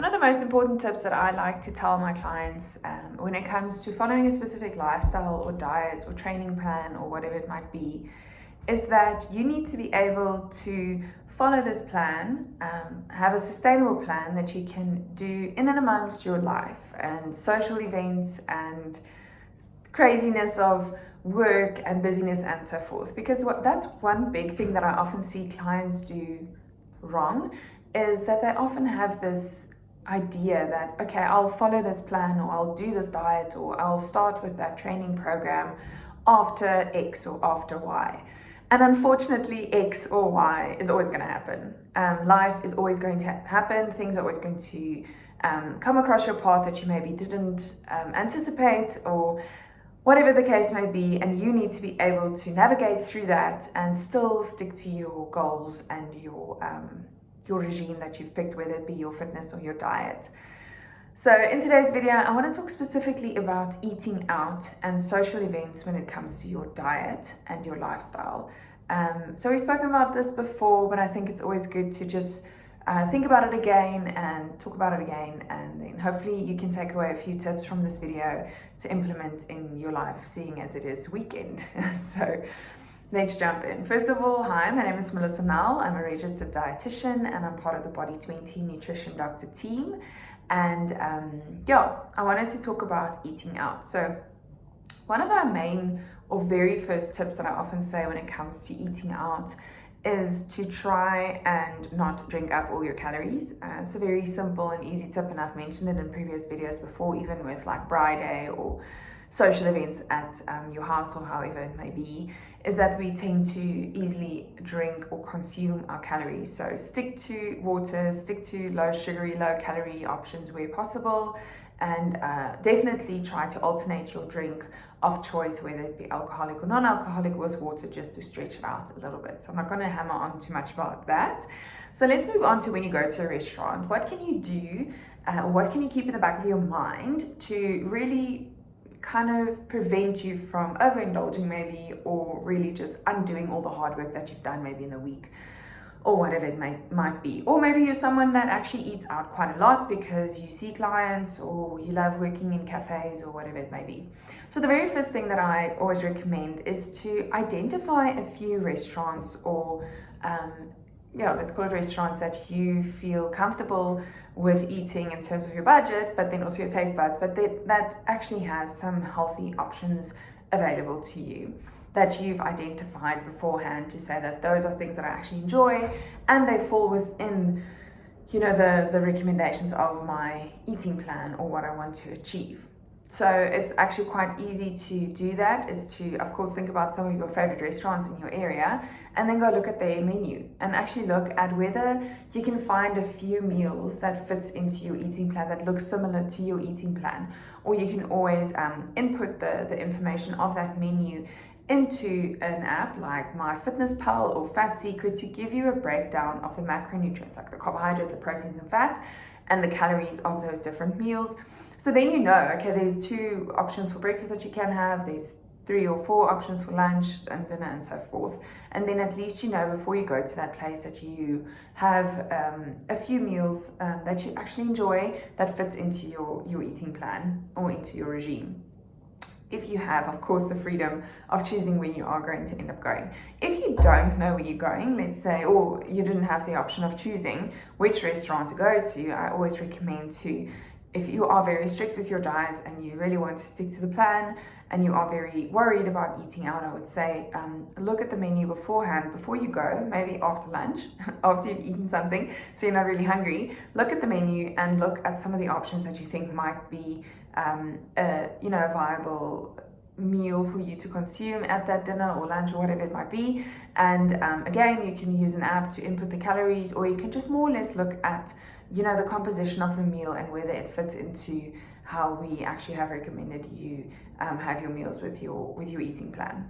One of the most important tips that I like to tell my clients when it comes to following a specific lifestyle or diet or training plan or whatever it might be is that you need to be able to follow this plan, have a sustainable plan that you can do in and amongst your life and social events and craziness of work and busyness and so forth. Because that's one big thing that I often see clients do wrong, is that they often have this idea that, okay, I'll follow this plan or I'll do this diet or I'll start with that training program after X or after Y. And unfortunately, X or Y is always going to happen. Life is always going to happen. Things are always going to come across your path that you maybe didn't anticipate, or whatever the case may be, and you need to be able to navigate through that and still stick to your goals and your regime that you've picked, whether it be your fitness or your diet. So in today's video, I want to talk specifically about eating out and social events when it comes to your diet and your lifestyle. So we've spoken about this before, but I think it's always good to just think about it again and talk about it again, and then hopefully you can take away a few tips from this video to implement in your life, seeing as it is weekend. So let's jump in. First of all, hi, my name is Melissa Nell. I'm a registered dietitian and I'm part of the Body 20 Nutrition Doctor team. And I wanted to talk about eating out. So one of our main or very first tips that I often say when it comes to eating out is to try and not drink up all your calories. It's a very simple and easy tip, and I've mentioned it in previous videos before, even with like Braai Day or social events at your house or however it may be, is that we tend to easily drink or consume our calories. So stick to water, stick to low sugary, low calorie options where possible, and definitely try to alternate your drink of choice, whether it be alcoholic or non-alcoholic, with water, just to stretch it out a little bit. So I'm not going to hammer on too much about that. So let's move on to when you go to a restaurant. What can you do, or what can you keep in the back of your mind to really kind of prevent you from overindulging maybe, or really just undoing all the hard work that you've done maybe in the week or whatever it might be. Or maybe you're someone that actually eats out quite a lot because you see clients or you love working in cafes or whatever it may be. So the very first thing that I always recommend is to identify a few restaurants or let's call it restaurants that you feel comfortable with eating in terms of your budget, but then also your taste buds, but that actually has some healthy options available to you that you've identified beforehand, to say that those are things that I actually enjoy and they fall within, the recommendations of my eating plan or what I want to achieve. So it's actually quite easy to do that, is to, of course, think about some of your favorite restaurants in your area and then go look at their menu and actually look at whether you can find a few meals that fits into your eating plan that looks similar to your eating plan. Or you can always input the information of that menu into an app like MyFitnessPal or Fat Secret to give you a breakdown of the macronutrients, like the carbohydrates, the proteins and fats, and the calories of those different meals. So then okay, there's 2 options for breakfast that you can have, there's 3 or 4 options for lunch and dinner and so forth. And then at least before you go to that place that you have a few meals that you actually enjoy that fits into your eating plan or into your regime. If you have, of course, the freedom of choosing where you are going to end up going. If you don't know where you're going, let's say, or you didn't have the option of choosing which restaurant to go to, I always recommend to, if you are very strict with your diet and you really want to stick to the plan and you are very worried about eating out, I would say look at the menu beforehand, before you go, maybe after lunch, after you've eaten something, so you're not really hungry. Look at the menu and look at some of the options that you think might be a viable meal for you to consume at that dinner or lunch or whatever it might be. And again, you can use an app to input the calories, or you can just more or less look at the composition of the meal and whether it fits into how we actually have recommended you have your meals with your eating plan.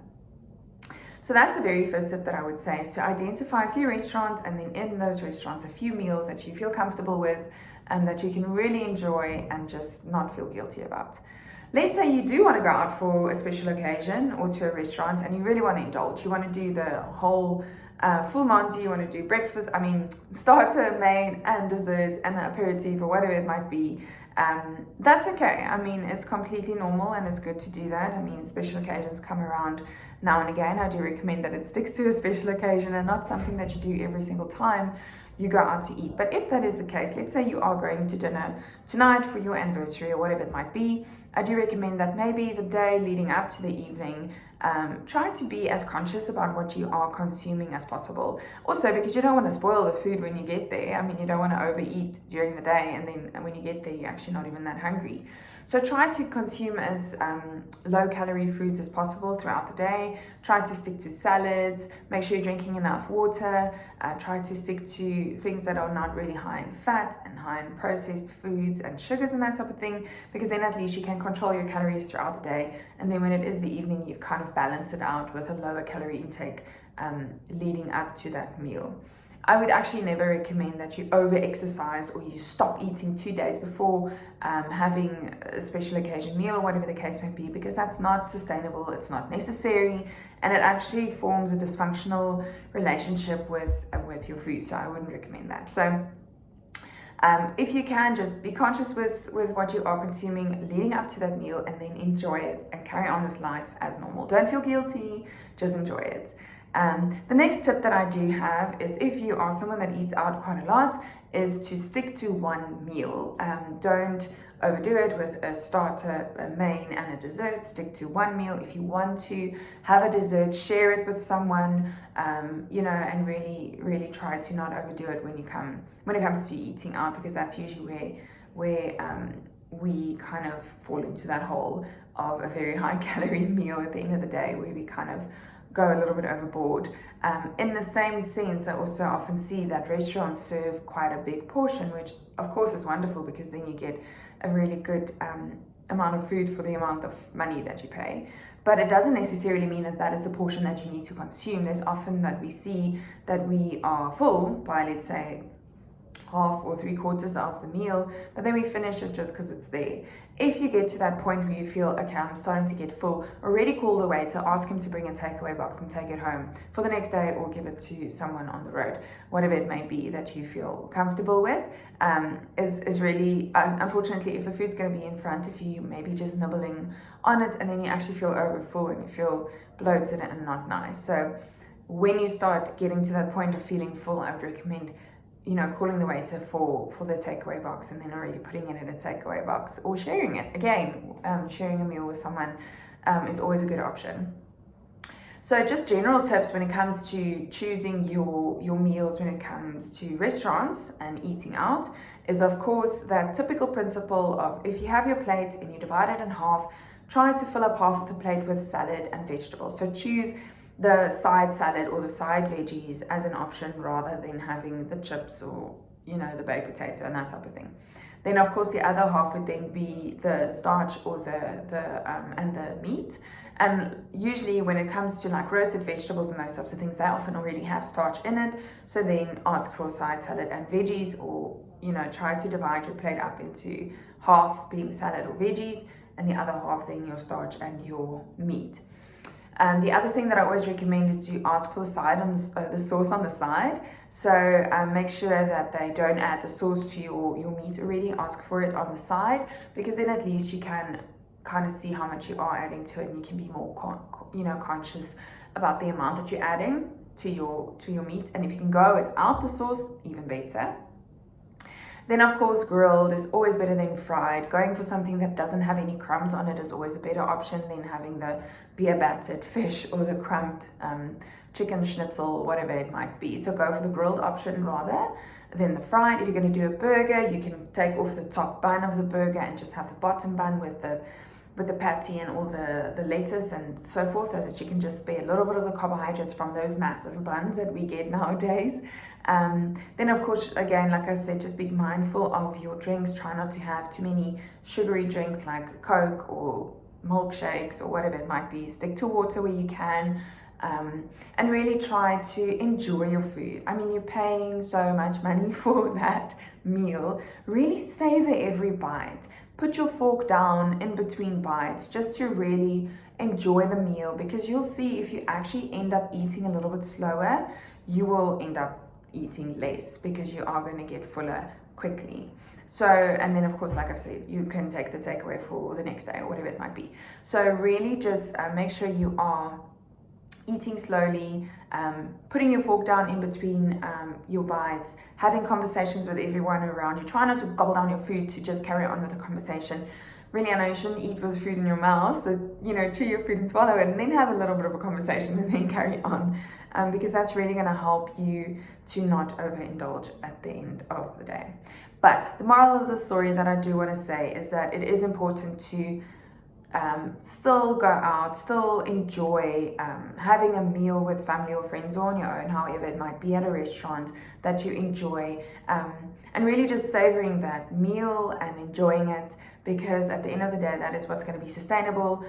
So that's the very first tip that I would say, is to identify a few restaurants, and then in those restaurants a few meals that you feel comfortable with and that you can really enjoy and just not feel guilty about. Let's say you do want to go out for a special occasion or to a restaurant and you really want to indulge. You want to do the whole full Monty, you want to do breakfast, starter, main, and dessert, and aperitif, or whatever it might be, that's okay. I mean, it's completely normal and it's good to do that. I mean, special occasions come around now and again. I do recommend that it sticks to a special occasion and not something that you do every single time you go out to eat. But if that is the case, let's say you are going to dinner tonight for your anniversary or whatever it might be, I do recommend that maybe the day leading up to the evening, try to be as conscious about what you are consuming as possible. Also, because you don't want to spoil the food when you get there. I mean, you don't want to overeat during the day, and then when you get there, you're actually not even that hungry. So try to consume as low calorie foods as possible throughout the day. Try to stick to salads. Make sure you're drinking enough water. Try to stick to things that are not really high in fat and high in processed foods and sugars and that type of thing, because then at least you can control your calories throughout the day. And then when it is the evening, you've kind of balanced it out with a lower calorie intake leading up to that meal. I would actually never recommend that you over exercise or you stop eating 2 days before having a special occasion meal or whatever the case may be, because that's not sustainable, it's not necessary, and it actually forms a dysfunctional relationship with your food. So I wouldn't recommend that. So if you can, just be conscious with what you are consuming leading up to that meal, and then enjoy it and carry on with life as normal. Don't feel guilty, just enjoy it. The next tip that I do have is, if you are someone that eats out quite a lot, is to stick to one meal. Don't overdo it with a starter, a main, and a dessert. Stick to one meal. If you want to have a dessert, share it with someone, and really try to not overdo it when it comes to eating out, because that's usually where we kind of fall into that hole of a very high calorie meal at the end of the day, where we kind of go a little bit overboard. In the same sense, I also often see that restaurants serve quite a big portion, which of course is wonderful, because then you get a really good amount of food for the amount of money that you pay. But it doesn't necessarily mean that is the portion that you need to consume. There's often that we see that we are full by, let's say, half or 3/4 of the meal, but then we finish it just because it's there. If you get to that point where you feel, okay, I'm starting to get full, already call the waiter, ask him to bring a takeaway box and take it home for the next day, or give it to someone on the road, whatever it may be that you feel comfortable with. Is really, unfortunately, if the food's going to be in front of you, maybe just nibbling on it, and then you actually feel overfull and you feel bloated and not nice. So when you start getting to that point of feeling full, I would recommend calling the waiter for the takeaway box, and then already putting it in a takeaway box, or sharing it. Again, sharing a meal with someone is always a good option. So just general tips when it comes to choosing your meals when it comes to restaurants and eating out is, of course, that typical principle of, if you have your plate and you divide it in half, try to fill up half of the plate with salad and vegetables. So choose the side salad or the side veggies as an option, rather than having the chips or the baked potato and that type of thing. Then of course the other half would then be the starch or and the meat. And usually when it comes to like roasted vegetables and those types of things, they often already have starch in it. So then ask for side salad and veggies, or try to divide your plate up into half being salad or veggies, and the other half then your starch and your meat. The other thing that I always recommend is to ask for the sauce on the side. So make sure that they don't add the sauce to your meat already. Ask for it on the side, because then at least you can kind of see how much you are adding to it, and you can be more conscious about the amount that you're adding to your meat. And if you can go without the sauce, even better. Then of course, grilled is always better than fried. Going for something that doesn't have any crumbs on it is always a better option than having the beer battered fish or the crumbed chicken schnitzel, whatever it might be. So go for the grilled option rather than the fried. If you're going to do a burger, you can take off the top bun of the burger and just have the bottom bun with the patty and all the lettuce and so forth, so that you can just spare a little bit of the carbohydrates from those massive buns that we get nowadays. Then of course, again, like I said, just be mindful of your drinks. Try not to have too many sugary drinks like Coke or milkshakes or whatever it might be. Stick to water where you can, and really try to enjoy your food. I mean, you're paying so much money for that meal. Really savor every bite. Put your fork down in between bites just to really enjoy the meal, because you'll see if you actually end up eating a little bit slower, you will end up eating less because you are going to get fuller quickly. So, and then of course, like I've said, you can take the takeaway for the next day or whatever it might be. So really just make sure you are eating slowly, putting your fork down in between your bites, having conversations with everyone around you. Try not to gobble down your food to just carry on with the conversation. Really, I know you shouldn't eat with food in your mouth, so chew your food and swallow it, and then have a little bit of a conversation and then carry on, because that's really going to help you to not overindulge at the end of the day. But the moral of the story that I do want to say is that it is important to still go out, still enjoy having a meal with family or friends or on your own, however it might be, at a restaurant that you enjoy, and really just savoring that meal and enjoying it, because at the end of the day, that is what's going to be sustainable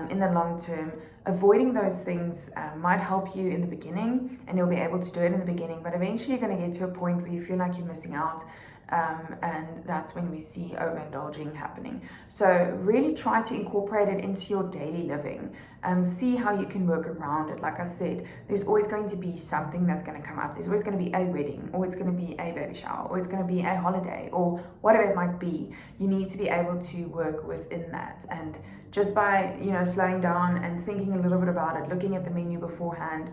in the long term. Avoiding those things might help you in the beginning, and you'll be able to do it in the beginning, but eventually you're going to get to a point where you feel like you're missing out. And that's when we see overindulging happening. So really try to incorporate it into your daily living. See how you can work around it. Like I said, there's always going to be something that's going to come up. There's always going to be a wedding, or it's going to be a baby shower, or it's going to be a holiday, or whatever it might be. You need to be able to work within that, and just by slowing down and thinking a little bit about it, looking at the menu beforehand,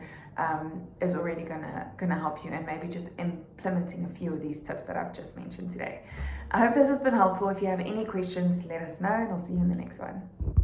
is already gonna help you, and maybe just implementing a few of these tips that I've just mentioned today. I hope this has been helpful. If you have any questions, let us know, and I'll see you in the next one.